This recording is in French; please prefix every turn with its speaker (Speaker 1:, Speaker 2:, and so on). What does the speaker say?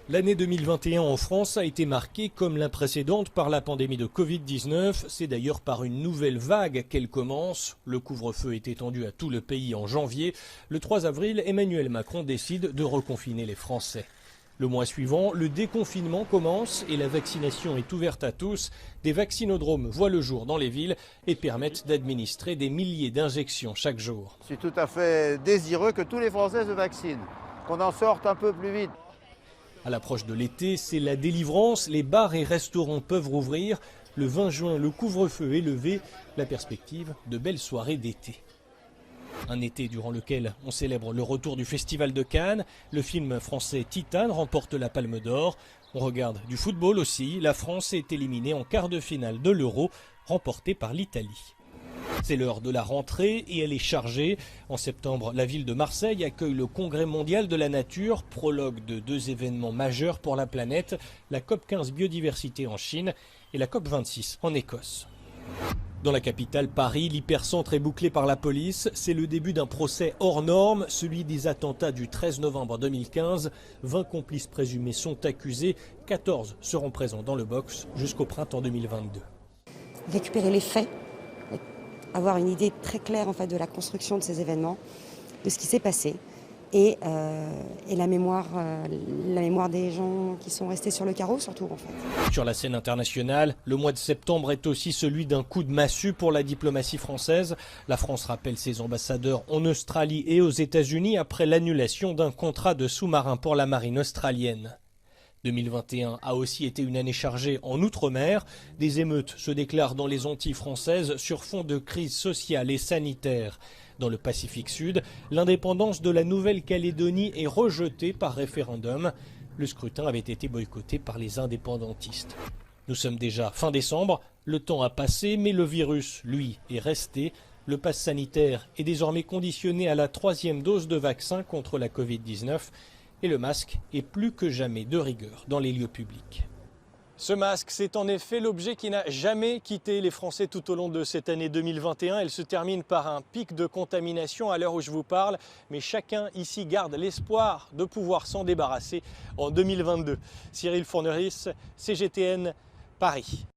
Speaker 1: L'année 2021 en France a été marquée comme la précédente par la pandémie de Covid-19. C'est d'ailleurs par une nouvelle vague qu'elle commence. Le couvre-feu est étendu à tout le pays en janvier. Le 3 avril, Emmanuel Macron décide de reconfiner les Français. Le mois suivant, le déconfinement commence et la vaccination est ouverte à tous. Des vaccinodromes voient le jour dans les villes et permettent d'administrer des milliers d'injections chaque jour.
Speaker 2: Je suis tout à fait désireux que tous les Français se vaccinent, qu'on en sorte un peu plus vite.
Speaker 1: À l'approche de l'été, c'est la délivrance. Les bars et restaurants peuvent rouvrir. Le 20 juin, le couvre-feu est levé. La perspective de belles soirées d'été. Un été durant lequel on célèbre le retour du Festival de Cannes. Le film français Titane remporte la Palme d'Or. On regarde du football aussi. La France est éliminée en quart de finale de l'Euro, remportée par l'Italie. C'est l'heure de la rentrée et elle est chargée. En septembre, la ville de Marseille accueille le Congrès mondial de la nature, prologue de deux événements majeurs pour la planète, la COP15 biodiversité en Chine et la COP26 en Écosse. Dans la capitale, Paris, l'hypercentre est bouclé par la police. C'est le début d'un procès hors norme, celui des attentats du 13 novembre 2015. 20 complices présumés sont accusés, 14 seront présents dans le box jusqu'au printemps 2022.
Speaker 3: Récupérer les faits, avoir une idée très claire en fait, de la construction de ces événements, de ce qui s'est passé et la mémoire des gens qui sont restés sur le carreau surtout en fait.
Speaker 1: Sur la scène internationale, le mois de septembre est aussi celui d'un coup de massue pour la diplomatie française. La France rappelle ses ambassadeurs en Australie et aux États-Unis après l'annulation d'un contrat de sous-marin pour la marine australienne. 2021 a aussi été une année chargée en Outre-mer. Des émeutes se déclarent dans les Antilles françaises sur fond de crise sociale et sanitaire. Dans le Pacifique Sud, l'indépendance de la Nouvelle-Calédonie est rejetée par référendum. Le scrutin avait été boycotté par les indépendantistes. Nous sommes déjà fin décembre, le temps a passé, mais le virus, lui, est resté. Le pass sanitaire est désormais conditionné à la 3e dose de vaccin contre la Covid-19. Et le masque est plus que jamais de rigueur dans les lieux publics. Ce masque, c'est en effet l'objet qui n'a jamais quitté les Français tout au long de cette année 2021. Elle se termine par un pic de contamination à l'heure où je vous parle. Mais chacun ici garde l'espoir de pouvoir s'en débarrasser en 2022. Cyril Fourneris, CGTN, Paris.